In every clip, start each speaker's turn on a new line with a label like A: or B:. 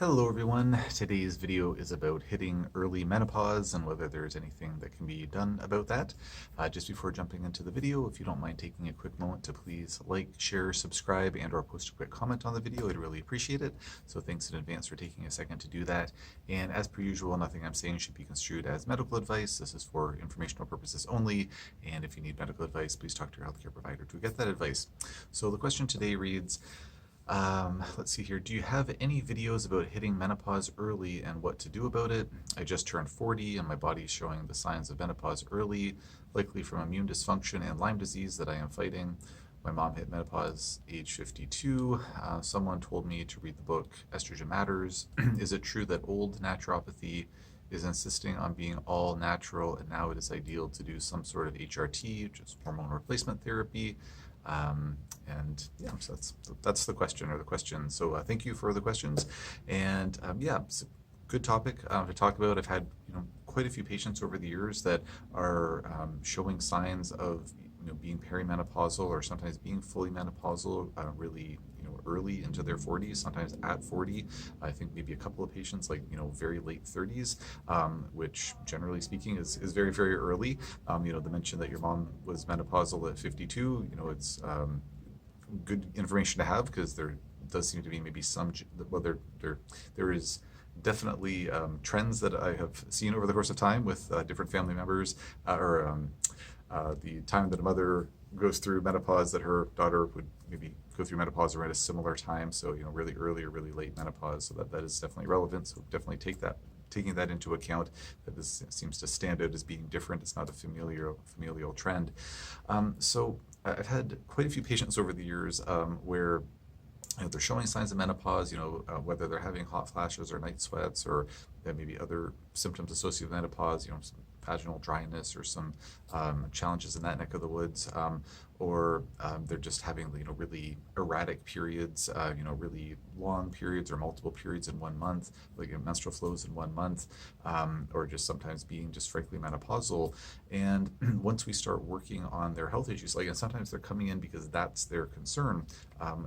A: Hello everyone, today's video is about hitting early menopause and whether there's anything that can be done about that. Just before jumping into the video, if you don't mind taking a quick moment to please like, share, subscribe, and or post a quick comment on the video, I'd really appreciate it. So thanks in advance for taking a second to do that. And as per usual, nothing I'm saying should be construed as medical advice. This is for informational purposes only, and if you need medical advice, please talk to your healthcare provider to get that advice. So the question today reads, let's see here. Do you have any videos about hitting menopause early and what to do about it? I just turned 40 and my body is showing the signs of menopause early, likely from immune dysfunction and Lyme disease that I am fighting. My mom hit menopause age 52. Someone told me to read the book Estrogen Matters. Is it true that old naturopathy is insisting on being all natural and now it is ideal to do some sort of HRT, which is hormone replacement therapy? And yeah, so that's the question or the question. So thank you for the questions. And yeah, it's a good topic to talk about. I've had quite a few patients over the years that are showing signs of being perimenopausal or sometimes being fully menopausal really early into their 40s, sometimes at 40. I think maybe a couple of patients like very late 30s, which generally speaking is very, very early. The mention that your mom was menopausal at 52, it's good information to have because there does seem to be maybe some, well, there is definitely trends that I have seen over the course of time with different family members the time that a mother goes through menopause, that her daughter would maybe go through menopause around a similar time. So, really early or really late menopause. So that is definitely relevant. So definitely taking that into account, that this seems to stand out as being different. It's not a familial trend. So I've had quite a few patients over the years where they're showing signs of menopause, whether they're having hot flashes or night sweats or maybe other symptoms associated with menopause, some vaginal dryness or some challenges in that neck of the woods, or they're just having really erratic periods, really long periods or multiple periods in 1 month, like menstrual flows in 1 month, or just sometimes being just frankly menopausal. And once we start working on their health issues, and sometimes they're coming in because that's their concern,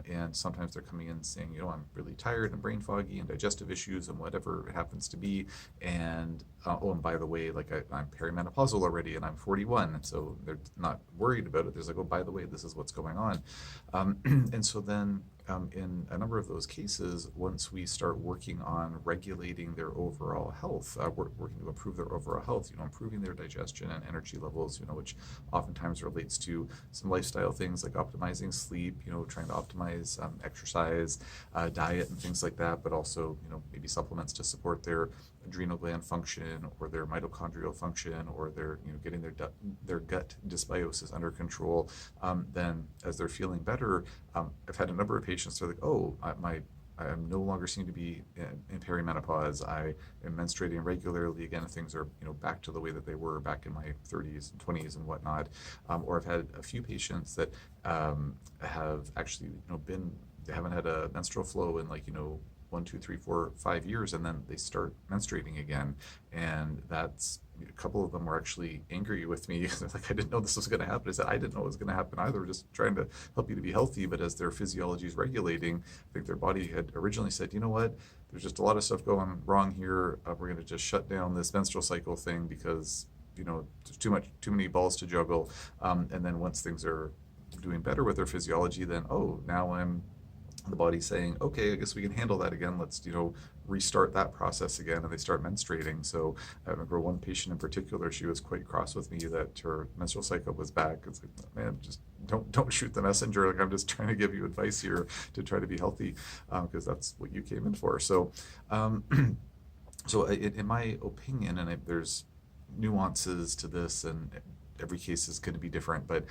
A: and sometimes they're coming in saying, I'm really tired and brain foggy and digestive issues and whatever it happens to be, and and by the way, I'm perimenopausal already and I'm 41, so they're not worried about it. There's oh, by the way, this is what's going on. And so then in a number of those cases, once we start working on regulating their overall health, working to improve their overall health, improving their digestion and energy levels, which oftentimes relates to some lifestyle things like optimizing sleep, trying to optimize exercise, diet, and things like that, but also, maybe supplements to support their adrenal gland function or their mitochondrial function or their, getting their gut dysbiosis under control. Then as they're feeling better, I've had a number of patients that are like, oh, I am no longer seem to be in perimenopause. I am menstruating regularly again. Things are back to the way that they were back in my 30s and 20s and whatnot. Or I've had a few patients that have actually they haven't had a menstrual flow in 1, 2, 3, 4, 5 years, and then they start menstruating again. And that's a couple of them were actually angry with me. They're like, I didn't know this was going to happen. I said, I didn't know it was going to happen either. We're just trying to help you to be healthy. But as their physiology is regulating, I think their body had originally said, you know what, there's just a lot of stuff going wrong here. We're going to just shut down this menstrual cycle thing because there's too many balls to juggle. And then once things are doing better with their physiology, then now the body's saying, okay, I guess we can handle that again. Let's, restart that process again, and they start menstruating. So I remember one patient in particular, she was quite cross with me that her menstrual cycle was back. It's like, man, just don't shoot the messenger. I'm just trying to give you advice here to try to be healthy, because that's what you came in for. So, in my opinion, and there's nuances to this, and every case is going to be different, but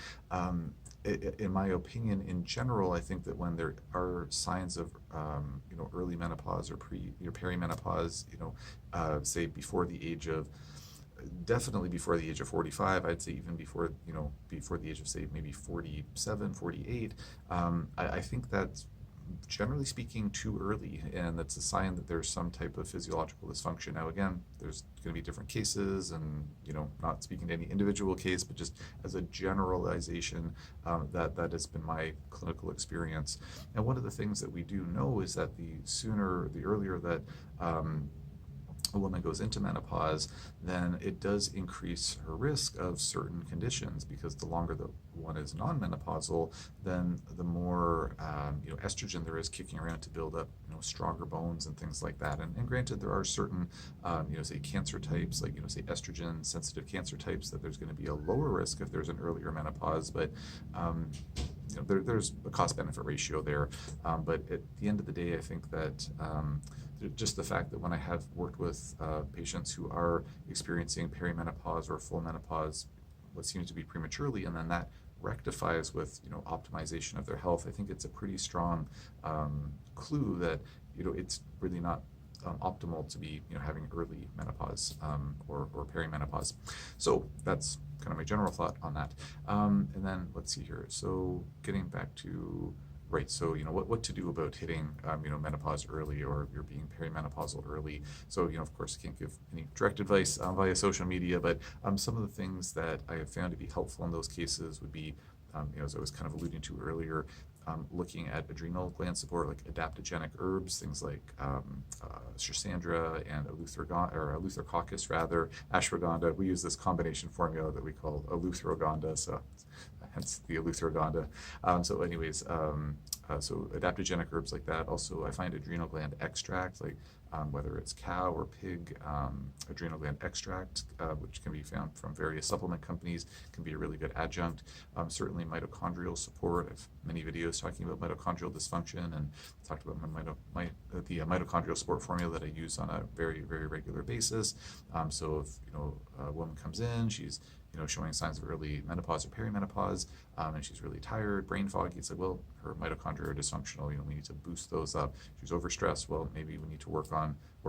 A: in my opinion, in general, I think that when there are signs of early menopause or perimenopause, say definitely before the age of 45, I'd say even before the age of, say, maybe 47, 48, I think that's generally speaking, too early, and that's a sign that there's some type of physiological dysfunction. Now, again, there's going to be different cases, and not speaking to any individual case, but just as a generalization, that has been my clinical experience. And one of the things that we do know is that the earlier that a woman goes into menopause, then it does increase her risk of certain conditions, because the longer the one is non-menopausal, then the more estrogen there is kicking around to build up stronger bones and things like that. And granted, there are certain say cancer types, like say estrogen sensitive cancer types, that there's going to be a lower risk if there's an earlier menopause, but there's a cost benefit ratio there. But at the end of the day, I think that just the fact that when I have worked with patients who are experiencing perimenopause or full menopause, what seems to be prematurely, and then that rectifies with optimization of their health, I think it's a pretty strong clue that it's really not optimal to be having early menopause or perimenopause. So that's kind of my general thought on that. And then let's see here. So getting back to right, so what to do about hitting menopause early, or you're being perimenopausal early. So of course, I can't give any direct advice via social media, but some of the things that I have found to be helpful in those cases would be, as I was kind of alluding to earlier, looking at adrenal gland support, like adaptogenic herbs, things like Schisandra and Eleutherococcus, rather, ashwagandha. We use this combination formula that we call Eleutherogonda, so hence the Eleutherogonda. So anyways, so adaptogenic herbs like that. Also, I find adrenal gland extract, like whether it's cow or pig adrenal gland extract, which can be found from various supplement companies, can be a really good adjunct. Certainly mitochondrial support. I have many videos talking about mitochondrial dysfunction, and talked about the mitochondrial support formula that I use on a very, very regular basis. So if a woman comes in, she's showing signs of early menopause or perimenopause, and she's really tired, brain foggy, it's like, well, her mitochondria are dysfunctional. We need to boost those up. She's overstressed. Well, maybe we need to work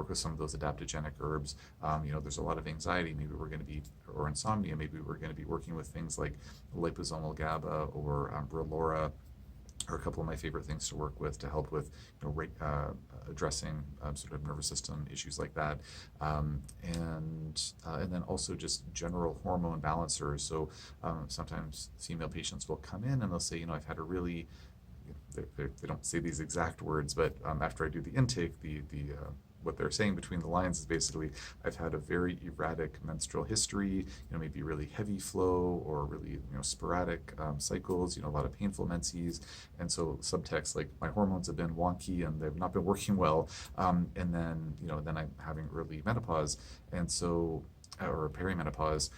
A: with some of those adaptogenic herbs. There's a lot of anxiety. Maybe we're going to be, or insomnia. Maybe we're going to be working with things like liposomal GABA or Brelora, are a couple of my favorite things to work with to help with addressing sort of nervous system issues like that, and then also just general hormone balancers. So sometimes female patients will come in and they'll say, I've had a really, they don't say these exact words, but after I do the intake, what they're saying between the lines is basically, I've had a very erratic menstrual history, maybe really heavy flow, or really, sporadic cycles, a lot of painful menses. And so subtext, like, my hormones have been wonky and they've not been working well. And then, then I'm having early menopause. And so, or perimenopause.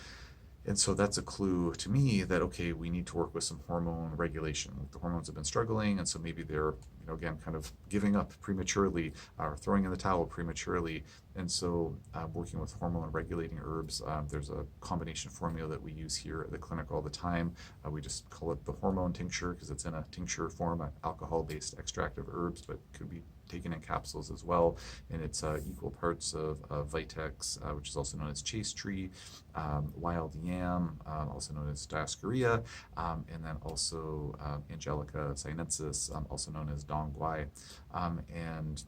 A: And so that's a clue to me that, okay, we need to work with some hormone regulation. The hormones have been struggling, and so maybe they're, again, kind of giving up prematurely, or throwing in the towel prematurely. And so working with hormone regulating herbs, there's a combination formula that we use here at the clinic all the time. We just call it the hormone tincture because it's in a tincture form, an alcohol-based extract of herbs, but could be taken in capsules as well. And it's equal parts of Vitex, which is also known as chase tree, wild yam, also known as Dioscorea, and then also Angelica sinensis, also known as dong guai. And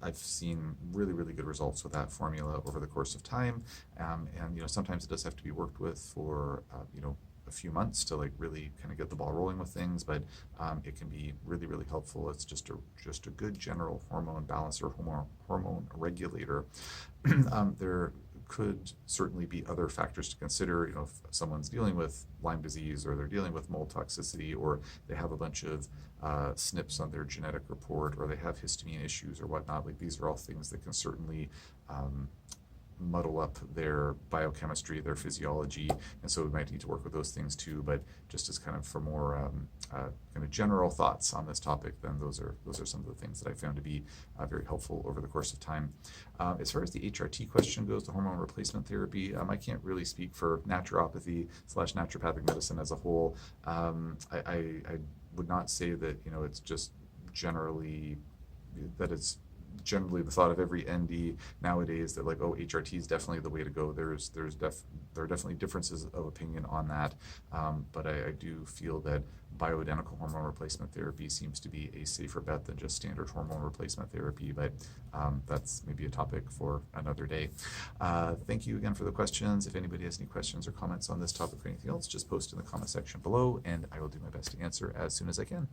A: I've seen really, really good results with that formula over the course of time. And sometimes it does have to be worked with for a few months to really kind of get the ball rolling with things, but it can be really, really helpful. It's just a good general hormone balancer, hormone regulator. There could certainly be other factors to consider. If someone's dealing with Lyme disease, or they're dealing with mold toxicity, or they have a bunch of SNPs on their genetic report, or they have histamine issues or whatnot, these are all things that can certainly muddle up their biochemistry, their physiology, and so we might need to work with those things too. But just as kind of for more kind of general thoughts on this topic, then those are some of the things that I found to be very helpful over the course of time. As far as the HRT question goes, the hormone replacement therapy, I can't really speak for naturopathy / naturopathic medicine as a whole. I would not say that it's just generally that it's generally the thought of every ND nowadays that like, oh, HRT is definitely the way to go. There are definitely differences of opinion on that, but I do feel that bioidentical hormone replacement therapy seems to be a safer bet than just standard hormone replacement therapy, but that's maybe a topic for another day. Thank you again for the questions. If anybody has any questions or comments on this topic or anything else, just post in the comment section below, and I will do my best to answer as soon as I can.